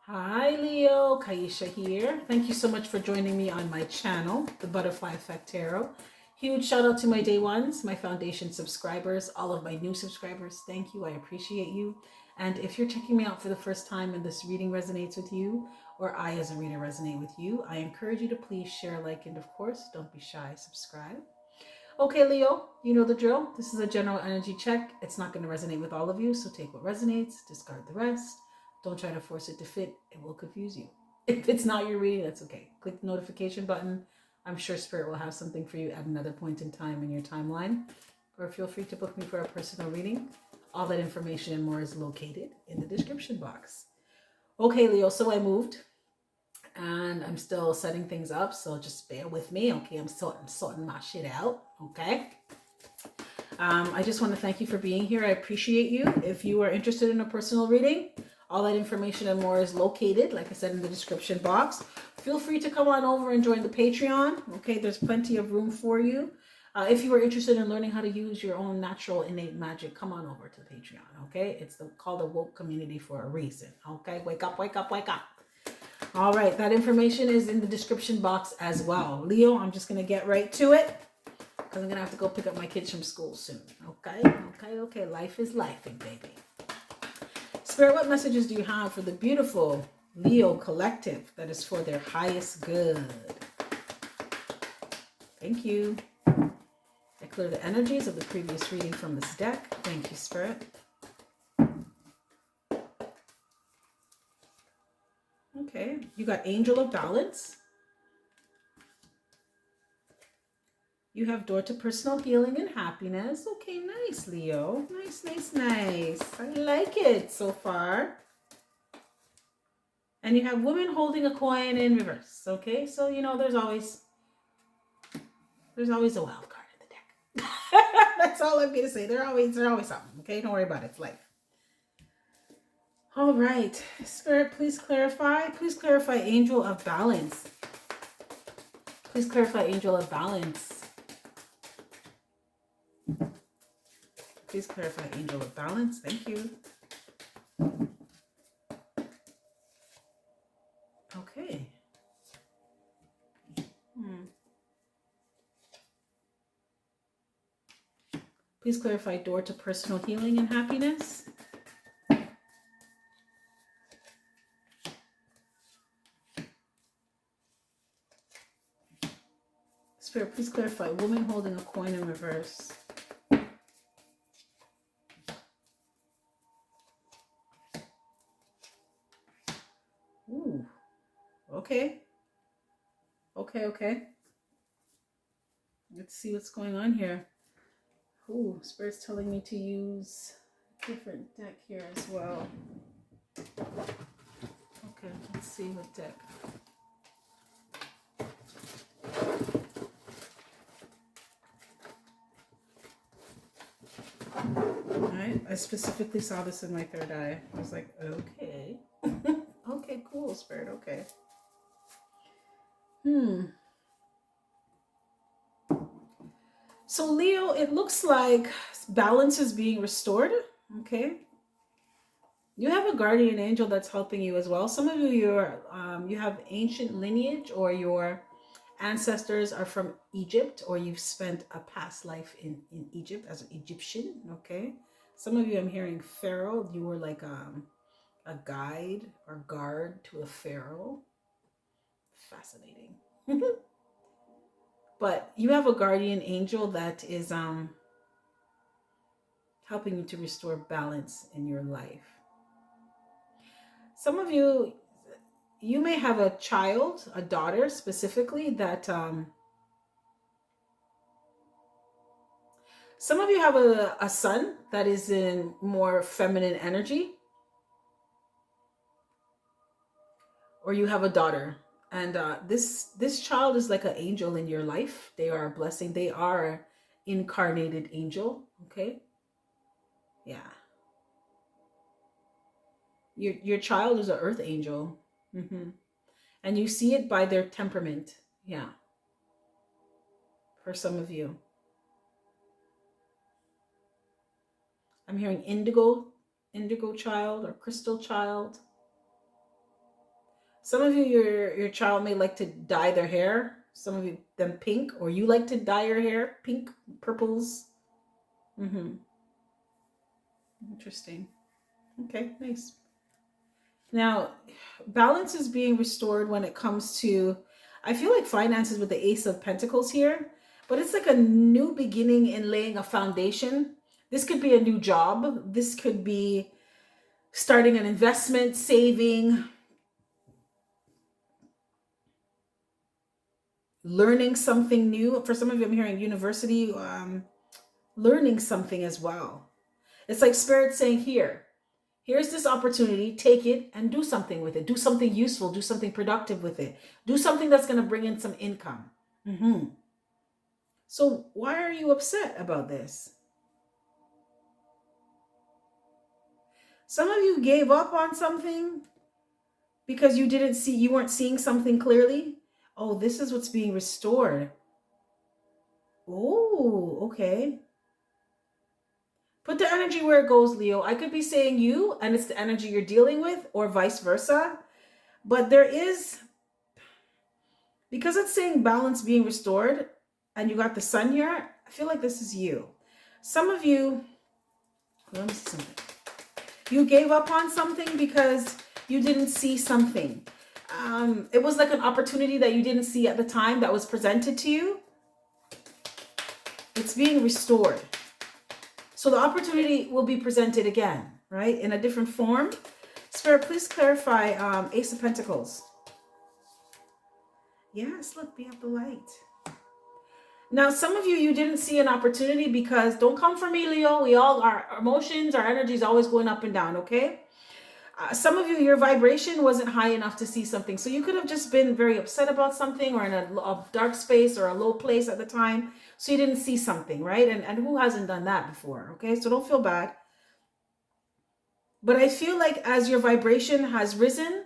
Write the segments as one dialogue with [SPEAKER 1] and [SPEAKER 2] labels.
[SPEAKER 1] Hi Leo, Ki-esha here. Thank you so much for joining me on my channel, The Butterfly Effect Tarot. Huge shout out to my day ones, my foundation subscribers, all of my new subscribers. Thank you, I appreciate you. And if you're checking me out for the first time and this reading resonates with you, or I as a reader resonate with you, I encourage you to please share, like, and of course, don't be shy, subscribe. Okay, Leo, you know the drill. This is a general energy check. It's not going to resonate with all of you, so take what resonates, discard the rest. Don't try to force it to fit. It will confuse you. If it's not your reading, that's okay. Click the notification button. I'm sure Spirit will have something for you at another point in time in your timeline. Or feel free to book me for a personal reading. All that information and more is located in the description box. Okay, Leo, so I moved and I'm still setting things up, so just bear with me. Okay, I'm sorting my shit out. Okay. I just want to thank you for being here. I appreciate you. If you are interested in a personal reading, all that information and more is located, like I said, in the description box. Feel free to come on over and join the Patreon. Okay, there's plenty of room for you. If you are interested in learning how to use your own natural innate magic, come on over to the Patreon. Okay, it's called the woke community for a reason. Okay, wake up, wake up, wake up. All right, that information is in the description box as well. Leo, I'm just going to get right to it because I'm going to have to go pick up my kids from school soon. Okay. Life is lifing, baby. Spirit, what messages do you have for the beautiful Leo collective that is for their highest good? Thank you. I clear the energies of the previous reading from this deck. Thank you, Spirit. Okay, you got Angel of Balance. You have Door to Personal Healing and Happiness. Okay, nice, Leo. Nice. I like it so far. And you have Woman Holding a Coin in reverse. Okay, so you know there's always a wild card in the deck. That's all I'm gonna say. There's always something. Okay, don't worry about it. It's life. All right, Spirit, please clarify. Please clarify Angel of Balance. Please clarify Angel of Balance. Please clarify Angel of Balance. Thank you. Okay. Please clarify Door to Personal Healing and Happiness. Spirit, please clarify Woman Holding a Coin in reverse. Ooh. Okay. Let's see what's going on here. Ooh, Spirit's telling me to use a different deck here as well. Okay, let's see what deck. Alright, I specifically saw this in my third eye. I was like, okay. Okay, cool, Spirit, okay. So Leo, it looks like balance is being restored. Okay. You have a guardian angel that's helping you as well. Some of you, you have ancient lineage, or your ancestors are from Egypt, or you've spent a past life in Egypt as an Egyptian. Okay. Some of you, I'm hearing pharaoh. You were like a guide or guard to a pharaoh. Fascinating. But you have a guardian angel that is helping you to restore balance in your life. Some of you, you may have a child, a daughter specifically, that some of you have a son that is in more feminine energy, or you have a daughter, and this child is like an angel in your life. They are a blessing. They are incarnated angel. Okay. Yeah. Your child is an earth angel. And you see it by their temperament. Yeah. For some of you. I'm hearing indigo child or crystal child. Some of you, your child may like to dye their hair. Some of you, them pink, or you like to dye your hair pink, purples. Mm-hmm. Interesting. Okay, nice. Now, balance is being restored when it comes to, I feel like finances with the Ace of Pentacles here, but it's like a new beginning in laying a foundation. This could be a new job. This could be starting an investment, saving, learning something new. For some of you, I'm hearing university, learning something as well. It's like Spirit saying, here's this opportunity, take it and do something with it. Do something useful, do something productive with it. Do something that's going to bring in some income. So why are you upset about this? Some of you gave up on something because you weren't seeing something clearly. Oh, this is what's being restored. Oh, okay. Put the energy where it goes, Leo. I could be saying you, and it's the energy you're dealing with, or vice versa. But there is, because it's saying balance being restored, and you got the sun here, I feel like this is you. Some of you, let me see something. You gave up on something because you didn't see something. It was like an opportunity that you didn't see at the time that was presented to you. It's being restored. So the opportunity will be presented again, right? In a different form. Spirit, please clarify Ace of Pentacles. Yes, look, be up the light. Now, some of you didn't see an opportunity because, don't come for me, Leo. We all, our emotions, our energy is always going up and down, okay? Some of you, your vibration wasn't high enough to see something. So you could have just been very upset about something or in a dark space or a low place at the time. So you didn't see something, right? And who hasn't done that before, okay? So don't feel bad. But I feel like as your vibration has risen,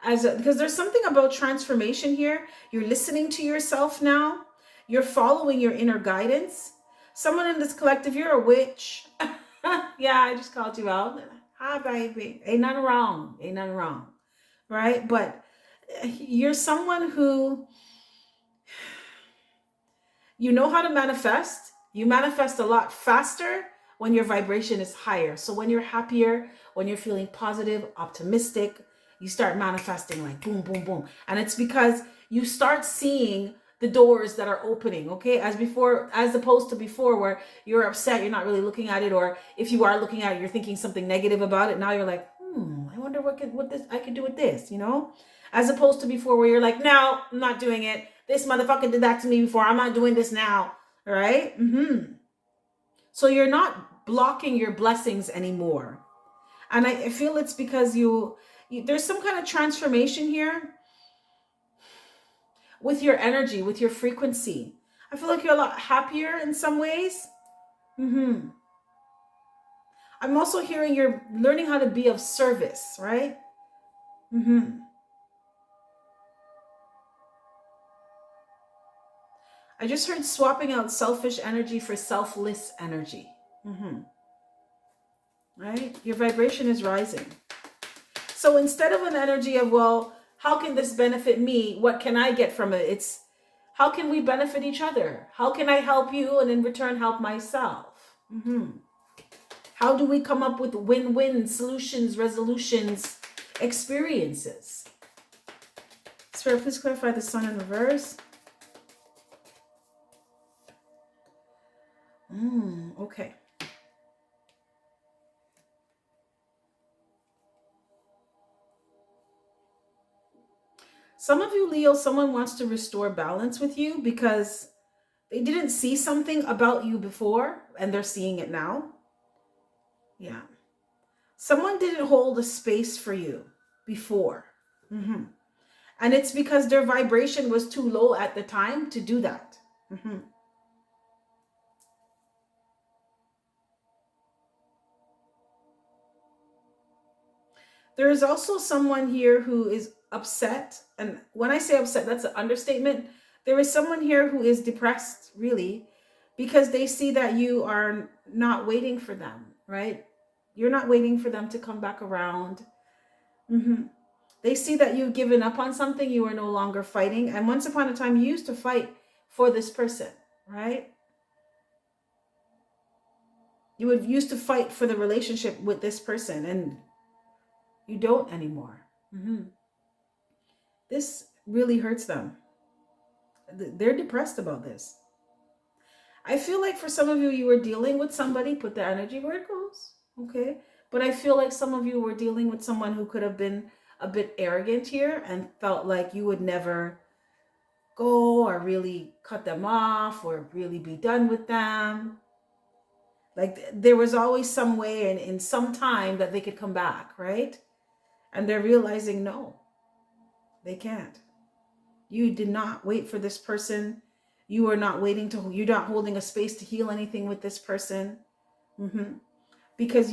[SPEAKER 1] because there's something about transformation here. You're listening to yourself now. You're following your inner guidance. Someone in this collective, you're a witch. Yeah, I just called you out. Hi, baby. Ain't nothing wrong. Ain't nothing wrong. Right? But you're someone who, you know how to manifest. You manifest a lot faster when your vibration is higher. So when you're happier, when you're feeling positive, optimistic, you start manifesting like boom, boom, boom. And it's because you start seeing the doors that are opening, okay? As opposed to before where you're upset, you're not really looking at it, or if you are looking at it, you're thinking something negative about it. Now you're like, I wonder what I could do with this, you know? As opposed to before where you're like, no, I'm not doing it. This motherfucker did that to me before. I'm not doing this now, right? So you're not blocking your blessings anymore. And I feel it's because there's some kind of transformation here with your energy, with your frequency. I feel like you're a lot happier in some ways. I'm also hearing you're learning how to be of service, right? I just heard swapping out selfish energy for selfless energy. Right? Your vibration is rising. So instead of an energy of, well, how can this benefit me? What can I get from it? It's, how can we benefit each other? How can I help you and in return help myself? How do we come up with win-win solutions, resolutions, experiences? Spirit, please clarify the sun in reverse. Okay. Some of you, Leo, someone wants to restore balance with you because they didn't see something about you before and they're seeing it now. Yeah. Someone didn't hold a space for you before. And it's because their vibration was too low at the time to do that. There is also someone here who is upset. And when I say upset, that's an understatement. There is someone here who is depressed, really, because they see that you are not waiting for them, right? You're not waiting for them to come back around. They see that you've given up on something. You are no longer fighting. And once upon a time, you used to fight for this person, right? You would used to fight for the relationship with this person, and you don't anymore. This really hurts them. They're depressed about this. I feel like for some of you, you were dealing with somebody, put the energy where it goes, okay? But I feel like some of you were dealing with someone who could have been a bit arrogant here and felt like you would never go or really cut them off or really be done with them. Like there was always some way and in some time that they could come back, right? And they're realizing, no, they can't. You did not wait for this person. You are not you're not holding a space to heal anything with this person. Because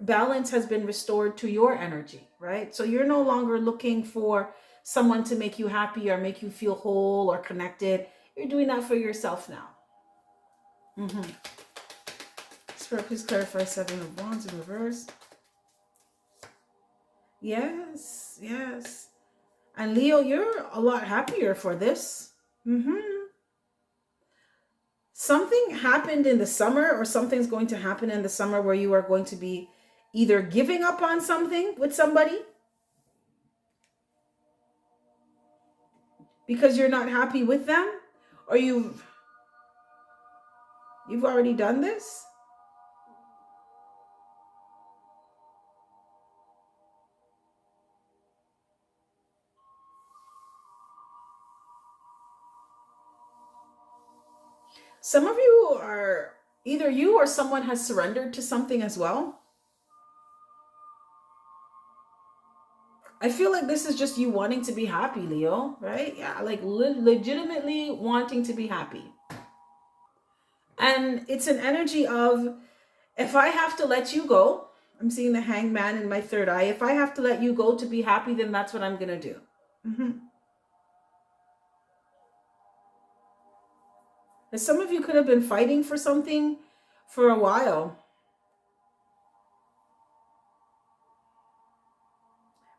[SPEAKER 1] balance has been restored to your energy, right? So you're no longer looking for someone to make you happy or make you feel whole or connected. You're doing that for yourself now. Spirit, please clarify 7 of Wands in reverse. Yes, yes. And Leo, you're a lot happier for this. Something happened in the summer, or something's going to happen in the summer where you are going to be either giving up on something with somebody because you're not happy with them, or you've already done this. Some of you are, either you or someone has surrendered to something as well. I feel like this is just you wanting to be happy, Leo, right? Yeah, like legitimately wanting to be happy. And it's an energy of, if I have to let you go, I'm seeing the Hangman in my third eye. If I have to let you go to be happy, then that's what I'm going to do. And some of you could have been fighting for something for a while,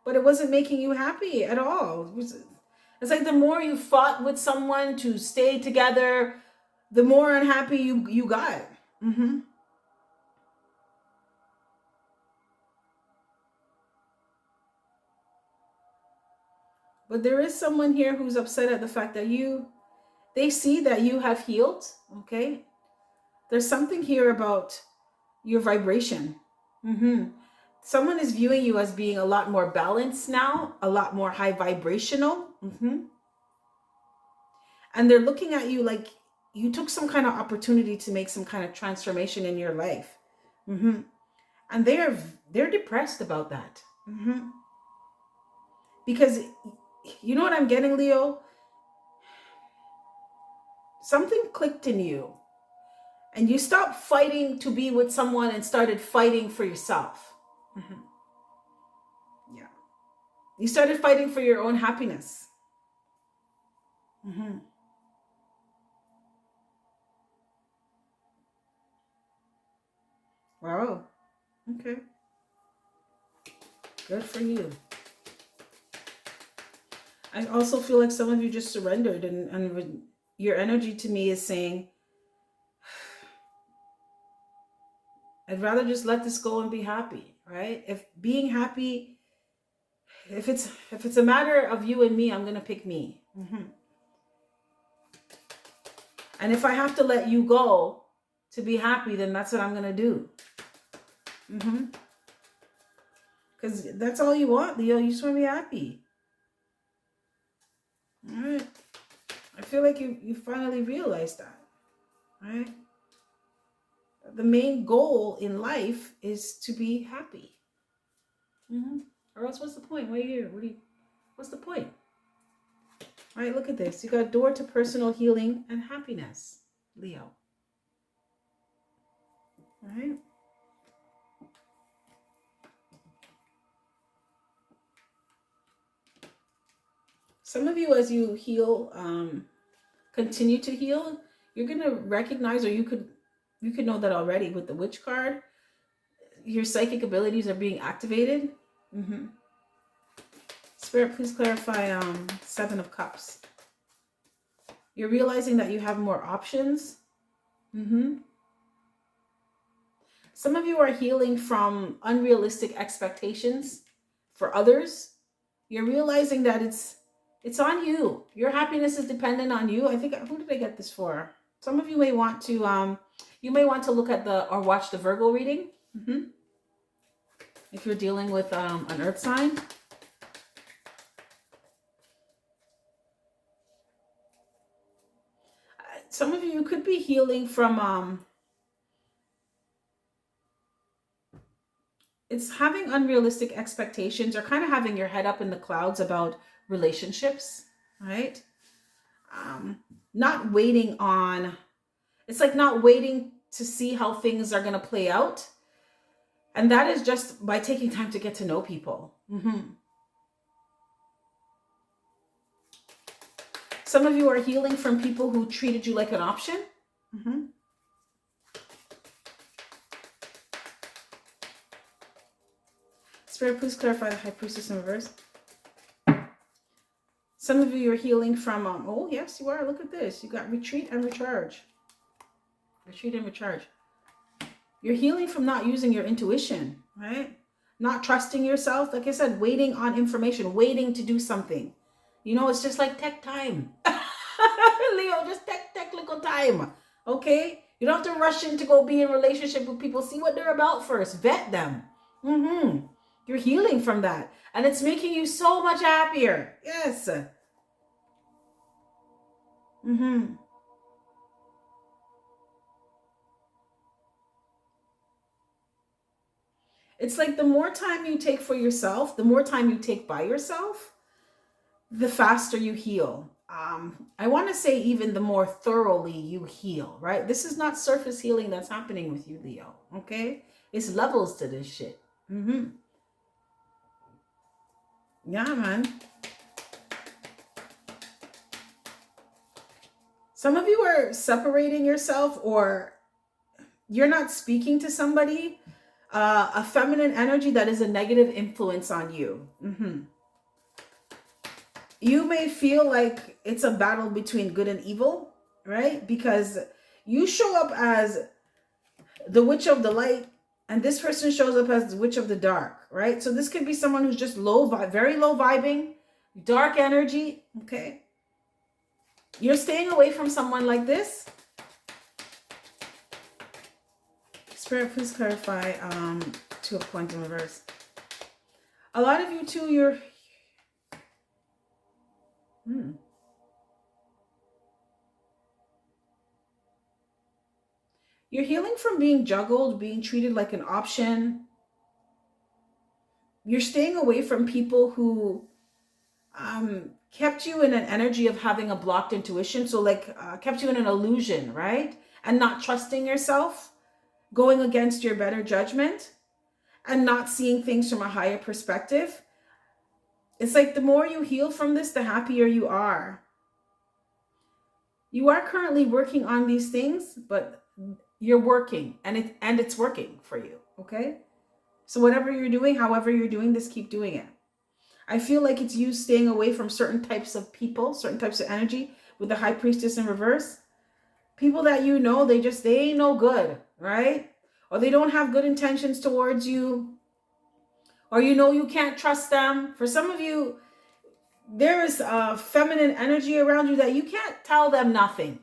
[SPEAKER 1] but it wasn't making you happy at all. It's like the more you fought with someone to stay together, the more unhappy you got. But there is someone here who's upset at the fact that they see that you have healed, okay? There's something here about your vibration. Someone is viewing you as being a lot more balanced now, a lot more high vibrational. And they're looking at you like you took some kind of opportunity to make some kind of transformation in your life. And they're depressed about that. Because you know what I'm getting, Leo? Something clicked in you. And you stopped fighting to be with someone and started fighting for yourself. Yeah. You started fighting for your own happiness. Wow. Okay. Good for you. I also feel like some of you just surrendered, and your energy to me is saying, I'd rather just let this go and be happy, right? If being happy, if it's a matter of you and me, I'm going to pick me. And if I have to let you go to be happy, then that's what I'm going to do. Because that's all you want, Leo. You just want to be happy. All right. I feel like you finally realized that, right? The main goal in life is to be happy. Or else what's the point? Why are you here? What's the point? All right, look at this. You got door to personal healing and happiness, Leo. All right. Some of you, as you heal, continue to heal, you're going to recognize, or you could know that already with the witch card, your psychic abilities are being activated. Spirit, please clarify Seven of Cups. You're realizing that you have more options. Some of you are healing from unrealistic expectations for others. You're realizing that it's on you. Your happiness is dependent on you. I think, who did I get this for? Some of you may want to look at or watch the Virgo reading. If you're dealing with an earth sign. Some of you could be healing from it's having unrealistic expectations, or kind of having your head up in the clouds about relationships, right? Not waiting on, it's like not waiting to see how things are going to play out. And that is just by taking time to get to know people. Some of you are healing from people who treated you like an option. Spirit, please clarify the High Priestess in reverse. Some of you are healing from, oh yes, you are. Look at this. You got retreat and recharge. Retreat and recharge. You're healing from not using your intuition, right? Not trusting yourself. Like I said, waiting on information, waiting to do something. You know, it's just like tech time. Leo, just technical time. Okay? You don't have to rush in to go be in a relationship with people. See what they're about first. Vet them. You're healing from that. And it's making you so much happier. Yes. It's like the more time you take for yourself, the more time you take by yourself, the faster you heal. I want to say even the more thoroughly you heal, right? This is not surface healing that's happening with you, Leo, okay? It's levels to this shit. Yeah, man. Some of you are separating yourself, or you're not speaking to somebody, a feminine energy that is a negative influence on you. You may feel like it's a battle between good and evil, right? Because you show up as the witch of the light, and this person shows up as the witch of the dark, right? So this could be someone who's just very low vibing, dark energy, okay? You're staying away from someone like this. Spirit, please clarify Two of Coins in reverse. A lot of you too, you're healing from being juggled, being treated like an option. You're staying away from people who kept you in an energy of having a blocked intuition. So like kept you in an illusion, right? And not trusting yourself, going against your better judgment, and not seeing things from a higher perspective. It's like the more you heal from this, the happier you are. You are currently working on these things, but you're working, and it's working for you, okay? So whatever you're doing, however you're doing this, keep doing it. I feel like it's you staying away from certain types of people, certain types of energy with the High Priestess in reverse. People that you know, they ain't no good, right? Or they don't have good intentions towards you. Or you know you can't trust them. For some of you, there is a feminine energy around you that you can't tell them nothing,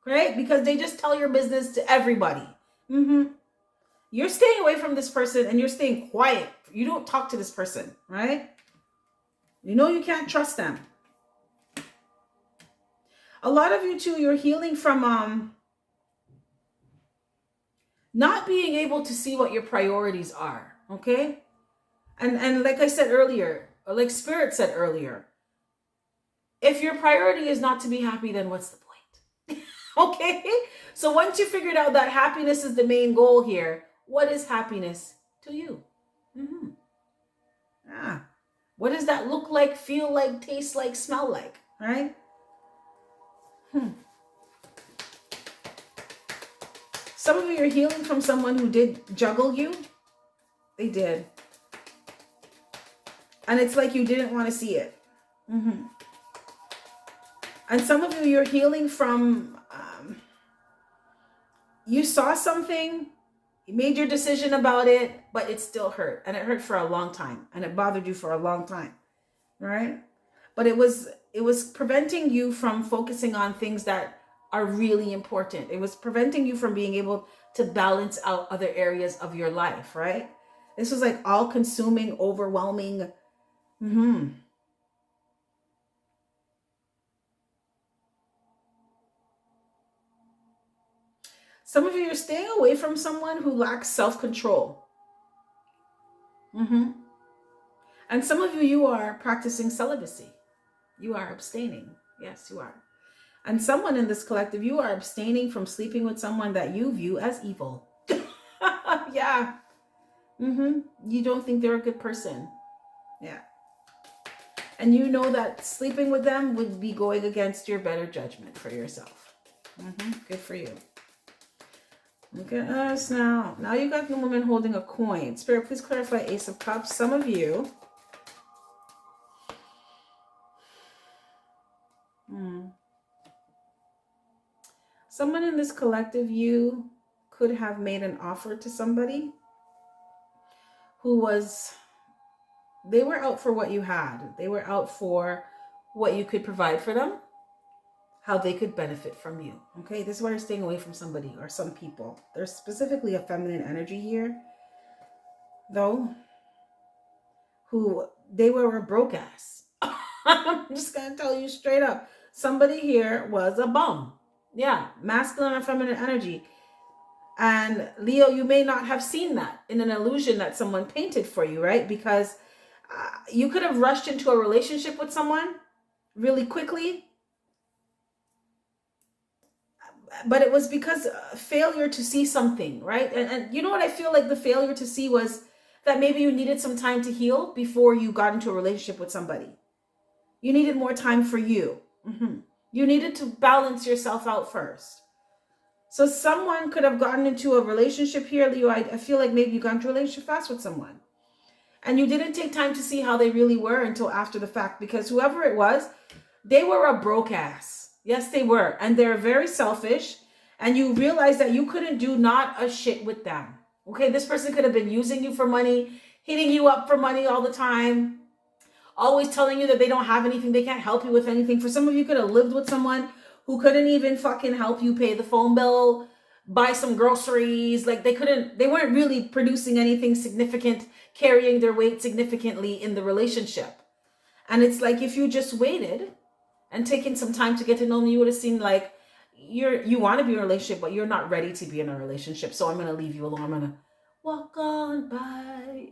[SPEAKER 1] right? Because they just tell your business to everybody. You're staying away from this person and you're staying quiet. You don't talk to this person, right? You know you can't trust them. A lot of you too, you're healing from not being able to see what your priorities are, okay? And like I said earlier, or like Spirit said earlier, if your priority is not to be happy, then what's the point? Okay? So once you figured out that happiness is the main goal here, what is happiness to you? What does that look like, feel like, taste like, smell like, right? Some of you are healing from someone who did juggle you. They did. And it's like you didn't want to see it. Mm-hmm. And some of you, you're healing from, you saw something, you made your decision about it, but it still hurt. And it hurt for a long time. And it bothered you for a long time. Right? But it was preventing you from focusing on things that are really important. It was preventing you from being able to balance out other areas of your life, right? This was like all consuming, overwhelming. Some of you are staying away from someone who lacks self-control. And some of you, you are practicing celibacy. You are abstaining. Yes, you are. And someone in this collective, you are abstaining from sleeping with someone that you view as evil. Yeah. You don't think they're a good person. Yeah. And you know that sleeping with them would be going against your better judgment for yourself. Good for you. Look at us now. Now you got the woman holding a coin. Spirit, please clarify Ace of Cups. Some of you. Someone in this collective, you could have made an offer to somebody who was, they were out for what you had. They were out for what you could provide for them, how they could benefit from you. Okay, this is why you're staying away from somebody or some people. There's specifically a feminine energy here, though, who they were a broke ass. I'm just gonna tell you straight up. Somebody here was a bum. Yeah, masculine and feminine energy. And Leo, you may not have seen that in an illusion that someone painted for you, right? Because you could have rushed into a relationship with someone really quickly, but it was because failure to see something, right? And you know what I feel like the failure to see was that maybe you needed some time to heal before you got into a relationship with somebody. You needed more time for you. You needed to balance yourself out first. So someone could have gotten into a relationship here, Leo. I feel like maybe you got into a relationship fast with someone. And you didn't take time to see how they really were until after the fact. Because whoever it was, they were a broke ass. Yes, they were. And they're very selfish. And you realize that you couldn't do not a shit with them. Okay, this person could have been using you for money, hitting you up for money all the time, always telling you that they don't have anything, they can't help you with anything. For some of you, could have lived with someone who couldn't even fucking help you pay the phone bill, buy some groceries. Like they weren't really producing anything significant, carrying their weight significantly in the relationship. And it's like, if you just waited and taken some time to get to know them, you would have seen like, you want to be in a relationship, but you're not ready to be in a relationship. So I'm going to leave you alone. I'm going to walk on by.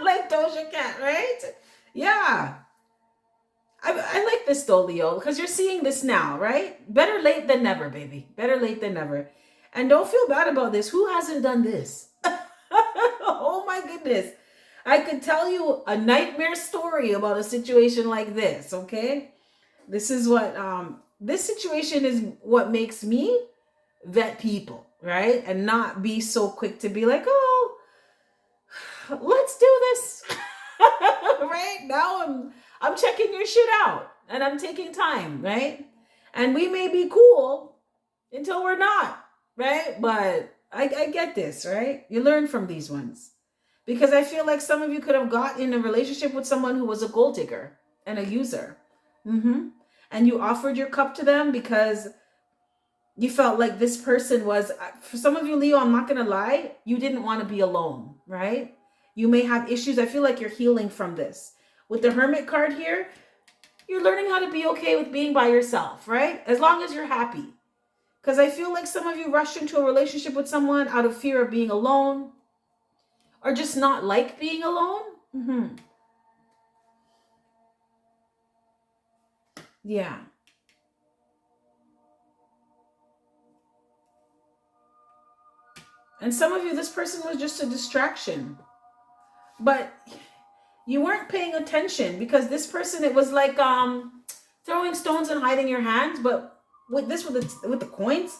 [SPEAKER 1] Like Doja Cat, right? Yeah. I like this though, Leo, because you're seeing this now, right? Better late than never, baby. Better late than never. And don't feel bad about this. Who hasn't done this? Oh my goodness. I could tell you a nightmare story about a situation like this, okay? This is what, this situation is what makes me vet people, right? And not be so quick to be like, oh, let's do this. Right? Now I'm checking your shit out and I'm taking time, right? And we may be cool until we're not, right? But I get this, right? You learn from these ones. Because I feel like some of you could have got in a relationship with someone who was a gold digger and a user. And you offered your cup to them because you felt like this person was, for some of you, Leo, I'm not going to lie, you didn't want to be alone, right? You may have issues. I feel like you're healing from this. With the Hermit card here, you're learning how to be okay with being by yourself, right? As long as you're happy. Because I feel like some of you rushed into a relationship with someone out of fear of being alone or just not like being alone. Yeah. And some of you, this person was just a distraction. But you weren't paying attention because this person, it was like throwing stones and hiding your hands. But with the coins,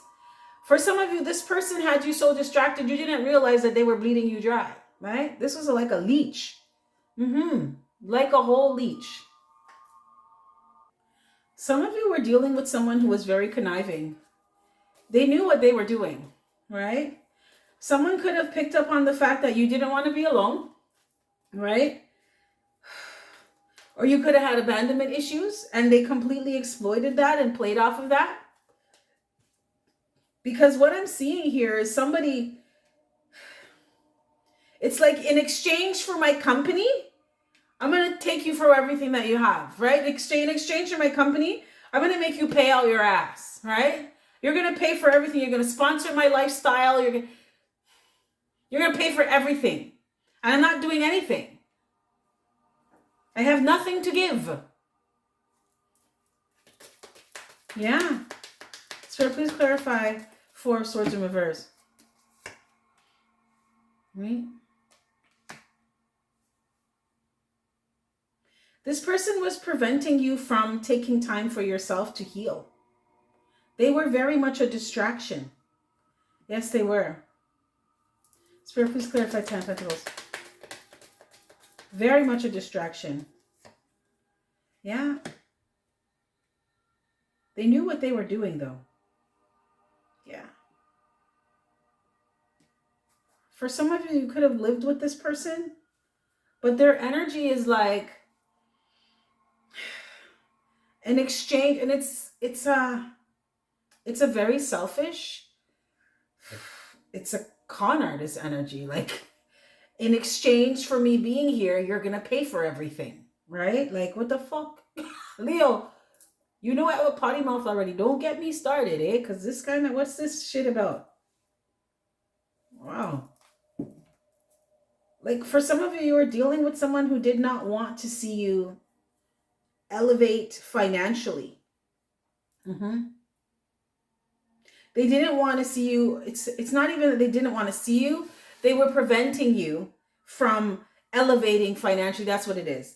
[SPEAKER 1] for some of you, this person had you so distracted you didn't realize that they were bleeding you dry, right? This was like a leech. Like a whole leech. Some of you were dealing with someone who was very conniving. They knew what they were doing, right? Someone could have picked up on the fact that you didn't want to be alone, right? Or you could have had abandonment issues and they completely exploited that and played off of that. Because what I'm seeing here is somebody, it's like in exchange for my company, I'm going to take you for everything that you have, right? In exchange for my company, I'm going to make you pay out your ass, right? You're going to pay for everything. You're going to sponsor my lifestyle. You're going to pay for everything. And I'm not doing anything. I have nothing to give. Yeah. Spirit, please clarify 4 of Swords in reverse. Right? This person was preventing you from taking time for yourself to heal. They were very much a distraction. Yes, they were. Spirit, please clarify 10 of Pentacles. Very much a distraction. Yeah. They knew what they were doing, though. Yeah. For some of you, you could have lived with this person, but their energy is like an exchange, and it's a very selfish, it's a con artist energy. Like, in exchange for me being here, you're gonna pay for everything, right? Like, what the fuck? Leo, you know I have a potty mouth already. Don't get me started, eh? Because this kind of, what's this shit about? Wow. Like, for some of you, you are dealing with someone who did not want to see you elevate financially. They didn't want to see you. It's not even that they didn't want to see you. They were preventing you from elevating financially. That's what it is.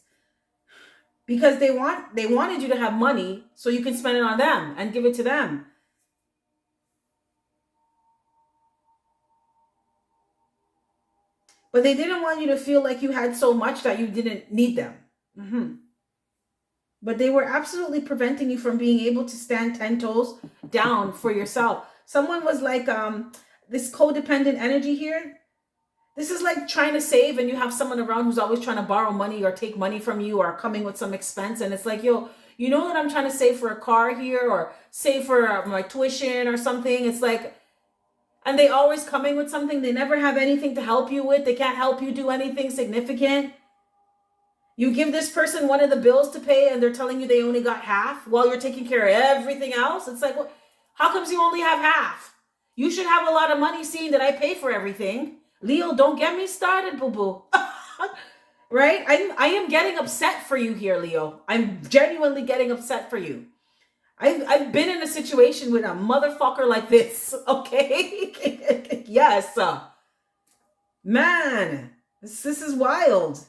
[SPEAKER 1] Because they wanted you to have money so you can spend it on them and give it to them. But they didn't want you to feel like you had so much that you didn't need them. But they were absolutely preventing you from being able to stand 10 toes down for yourself. Someone was like, this codependent energy here. This is like trying to save and you have someone around who's always trying to borrow money or take money from you or coming with some expense. And it's like, yo, you know that I'm trying to save for a car here or save for my tuition or something. It's like, and they always coming with something. They never have anything to help you with. They can't help you do anything significant. You give this person one of the bills to pay and they're telling you they only got half while you're taking care of everything else. It's like, well, how comes you only have half? You should have a lot of money seeing that I pay for everything. Leo, don't get me started, boo-boo. Right? I am getting upset for you here, Leo. I'm genuinely getting upset for you. I've been in a situation with a motherfucker like this, okay? Yes. Man, this is wild.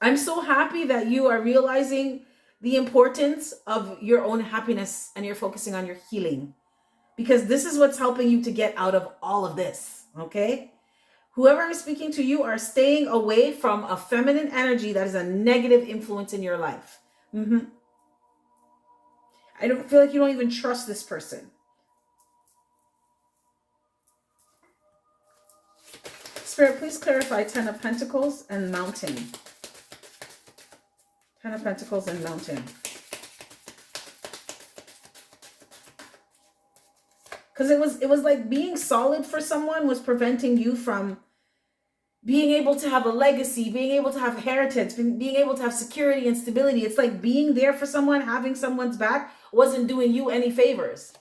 [SPEAKER 1] I'm so happy that you are realizing the importance of your own happiness and you're focusing on your healing. Because this is what's helping you to get out of all of this, okay? Whoever I'm speaking to, you are staying away from a feminine energy that is a negative influence in your life. I don't feel like you don't even trust this person. Spirit, please clarify 10 of Pentacles and Mountain. 10 of Pentacles and Mountain. Because it was like being solid for someone was preventing you from being able to have a legacy, being able to have heritage, being able to have security and stability. It's like being there for someone, having someone's back wasn't doing you any favors,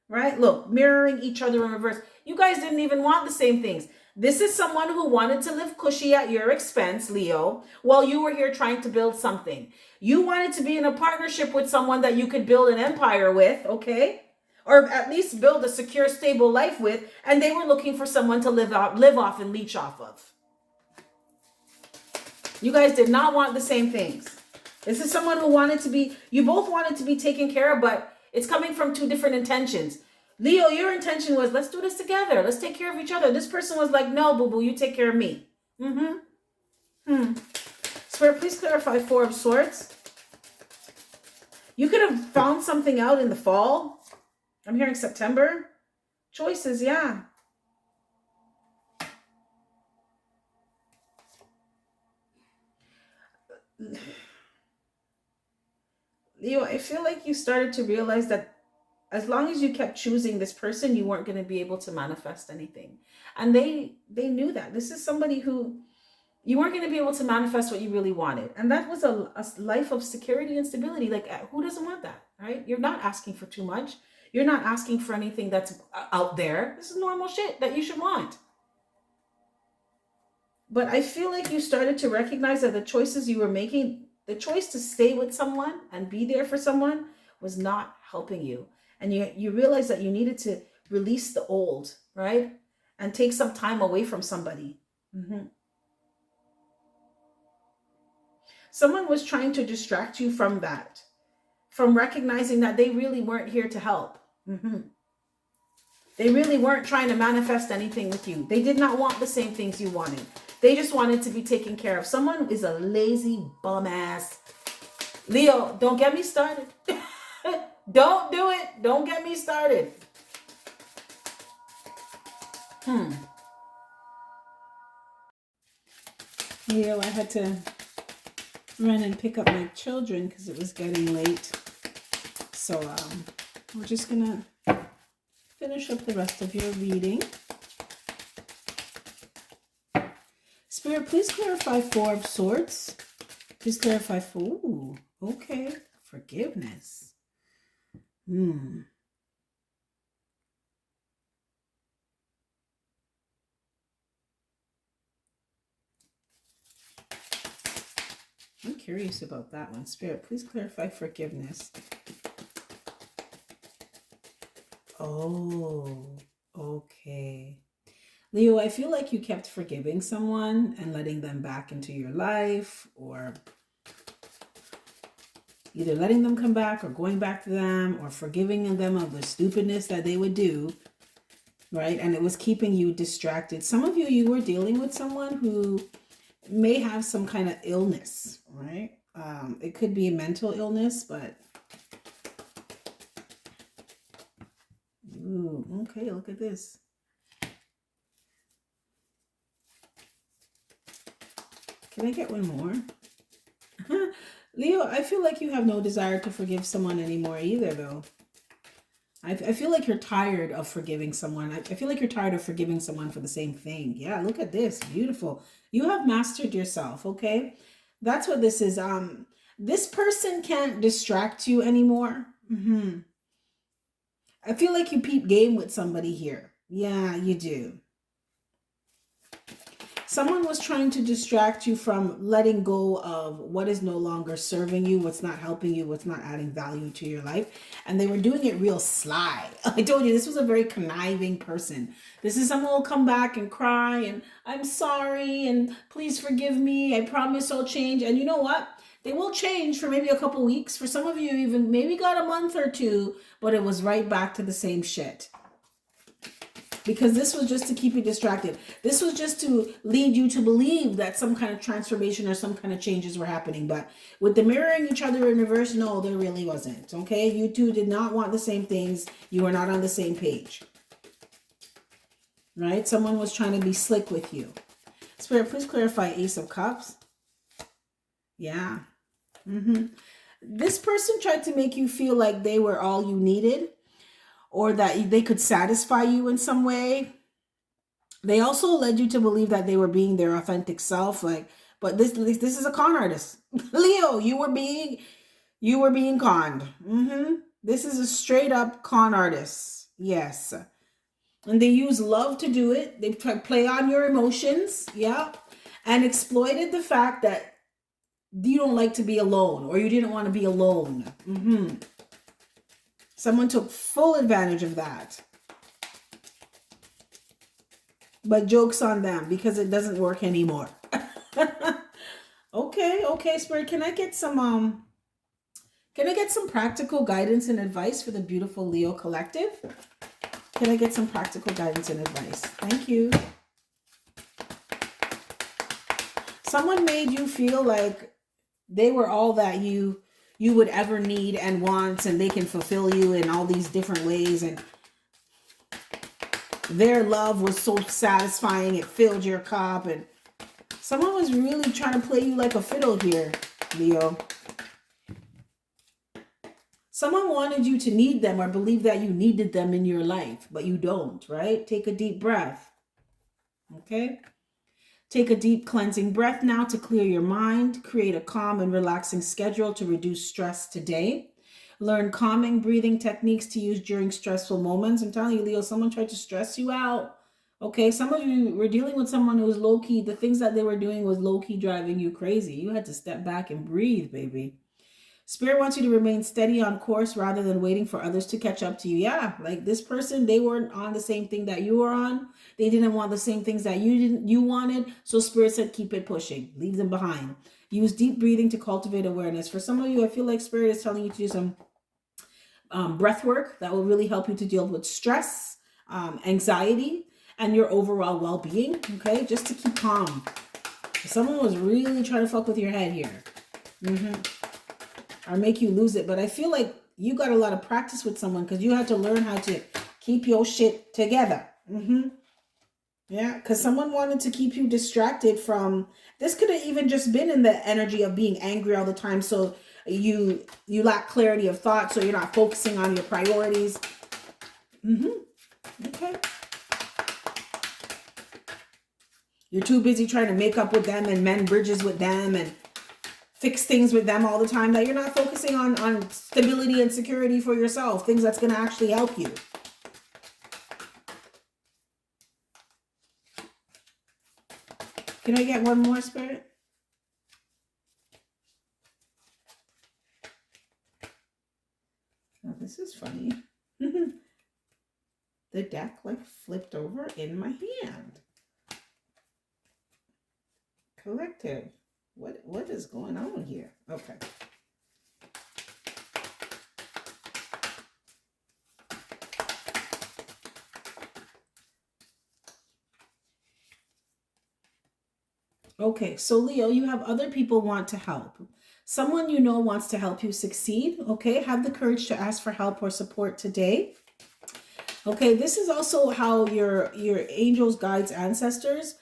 [SPEAKER 1] right? Look, mirroring each other in reverse. You guys didn't even want the same things. This is someone who wanted to live cushy at your expense, Leo, while you were here trying to build something. You wanted to be in a partnership with someone that you could build an empire with, okay? Or at least build a secure, stable life with, and they were looking for someone to live off and leech off of. You guys did not want the same things. This is someone who wanted to be, you both wanted to be taken care of, but it's coming from 2 different intentions. Leo, your intention was, let's do this together. Let's take care of each other. This person was like, no, boo-boo, you take care of me. Spirit, please clarify 4 of Swords You could have found something out in the fall. I'm hearing September. Choices, yeah. Leo, I feel like you started to realize that as long as you kept choosing this person, you weren't going to be able to manifest anything. And they knew that. This is somebody who you weren't going to be able to manifest what you really wanted. And that was a life of security and stability. Like, who doesn't want that, right? You're not asking for too much. You're not asking for anything that's out there. This is normal shit that you should want. But I feel like you started to recognize that the choices you were making, the choice to stay with someone and be there for someone was not helping you. And you realize that you needed to release the old, right? And take some time away from somebody. Mm-hmm. Someone was trying to distract you from that, from recognizing that they really weren't here to help. Mm-hmm. They really weren't trying to manifest anything with you. They did not want the same things you wanted. They just wanted to be taken care of. Someone is a lazy bum ass. Leo, don't get me started. Don't do it. Don't get me started. Leo, I had to run and pick up my children because it was getting late. So we're just gonna finish up the rest of your reading. Spirit, please clarify 4 of Swords. Please clarify 4. Ooh, okay. Forgiveness. I'm curious about that one. Spirit, please clarify forgiveness. Oh, okay. Leo, I feel like you kept forgiving someone and letting them back into your life, or either letting them come back or going back to them, or forgiving them of the stupidness that they would do, right? And it was keeping you distracted. Some of you were dealing with someone who may have some kind of illness, right? It could be a mental illness, but ooh, okay, look at this. Can I get one more? Leo, I feel like you have no desire to forgive someone anymore either, though. I feel like you're tired of forgiving someone. I feel like you're tired of forgiving someone for the same thing. Yeah, look at this. Beautiful. You have mastered yourself, okay? That's what this is. This person can't distract you anymore. I feel like you peep game with somebody here. Yeah, you do. Someone was trying to distract you from letting go of what is no longer serving you, what's not helping you, what's not adding value to your life. And they were doing it real sly. I told you, this was a very conniving person. This is someone who will come back and cry and I'm sorry and please forgive me. I promise I'll change. And you know what? They will change for maybe a couple weeks. For some of you, even maybe got a month or 2, but it was right back to the same shit. Because this was just to keep you distracted. This was just to lead you to believe that some kind of transformation or some kind of changes were happening. But with the mirroring each other in reverse, no, there really wasn't. Okay? You two did not want the same things. You were not on the same page. Right? Someone was trying to be slick with you. Spirit, please clarify Ace of Cups. Yeah. This person tried to make you feel like they were all you needed, or that they could satisfy you in some way. They also led you to believe that they were being their authentic self. But this is a con artist. Leo, you were being conned. This is a straight up con artist. Yes. And they use love to do it. They try to play on your emotions. Yeah. And exploited the fact that you don't like to be alone, or you didn't want to be alone. Someone took full advantage of that. But joke's on them, because it doesn't work anymore. Okay, Spirit, can I get some practical guidance and advice for the beautiful Leo collective? Can I get some practical guidance and advice? Thank you. Someone made you feel like they were all that you you would ever need and want, and they can fulfill you in all these different ways. And their love was so satisfying, it filled your cup. And someone was really trying to play you like a fiddle here, Leo. Someone wanted you to need them or believe that you needed them in your life, but you don't, right? Take a deep breath. Okay? Take a deep cleansing breath now to clear your mind. Create a calm and relaxing schedule to reduce stress today. Learn calming breathing techniques to use during stressful moments. I'm telling you, Leo, someone tried to stress you out. Okay, some of you were dealing with someone who was low-key. The things that they were doing was low-key driving you crazy. You had to step back and breathe, baby. Spirit wants you to remain steady on course rather than waiting for others to catch up to you. Yeah, like this person, they weren't on the same thing that you were on. They didn't want the same things that you wanted. So Spirit said, keep it pushing. Leave them behind. Use deep breathing to cultivate awareness. For some of you, I feel like Spirit is telling you to do some breath work that will really help you to deal with stress, anxiety, and your overall well-being. Okay, just to keep calm. Someone was really trying to fuck with your head here. Or make you lose it. But I feel like you got a lot of practice with someone because you had to learn how to keep your shit together. Yeah, because someone wanted to keep you distracted from, this could have even just been in the energy of being angry all the time. So you lack clarity of thought, so you're not focusing on your priorities. Okay. You're too busy trying to make up with them and mend bridges with them and fix things with them all the time that you're not focusing on stability and security for yourself, things that's going to actually help you. Can I get one more, Spirit? Oh, this is funny. The deck like flipped over in my hand. Collective. What is going on here? Okay. Okay, so Leo, you have other people want to help. Someone you know wants to help you succeed. Okay, have the courage to ask for help or support today. Okay, this is also how your angels, guides, ancestors,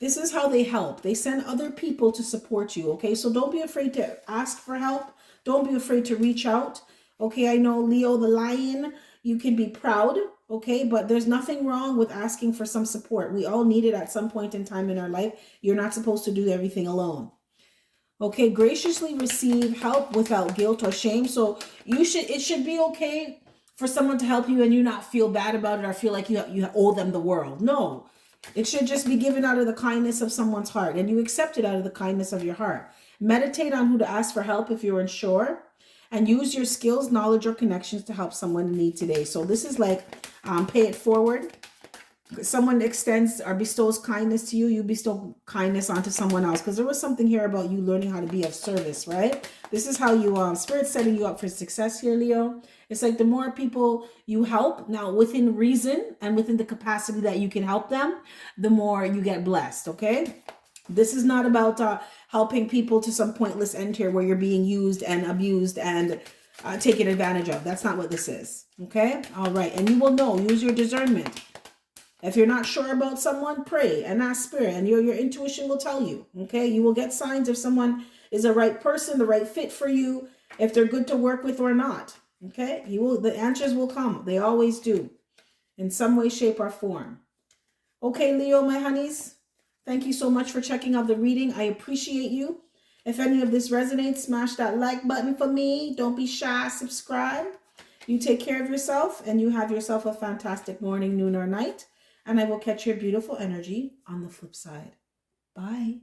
[SPEAKER 1] this is how they help. They send other people to support you, okay? So don't be afraid to ask for help. Don't be afraid to reach out. Okay, I know Leo the lion, you can be proud, okay? But there's nothing wrong with asking for some support. We all need it at some point in time in our life. You're not supposed to do everything alone. Okay, graciously receive help without guilt or shame. So it should be okay for someone to help you and you not feel bad about it or feel like you owe them the world. No. It should just be given out of the kindness of someone's heart, and you accept it out of the kindness of your heart. Meditate on who to ask for help if you're unsure, and use your skills, knowledge, or connections to help someone in need today. So this is like pay it forward. Someone extends or bestows kindness to you, you bestow kindness onto someone else. Because there was something here about you learning how to be of service, right? This is how you, Spirit's setting you up for success here, Leo. It's like the more people you help, now within reason and within the capacity that you can help them, the more you get blessed, okay? This is not about helping people to some pointless end here where you're being used and abused and taken advantage of. That's not what this is, okay? All right, and you will know, use your discernment. If you're not sure about someone, pray and ask Spirit, and your intuition will tell you, okay? You will get signs if someone is a right person, the right fit for you, if they're good to work with or not, okay? The answers will come. They always do, in some way, shape, or form. Okay, Leo, my honeys, thank you so much for checking out the reading. I appreciate you. If any of this resonates, smash that like button for me. Don't be shy, subscribe. You take care of yourself, and you have yourself a fantastic morning, noon, or night. And I will catch your beautiful energy on the flip side. Bye.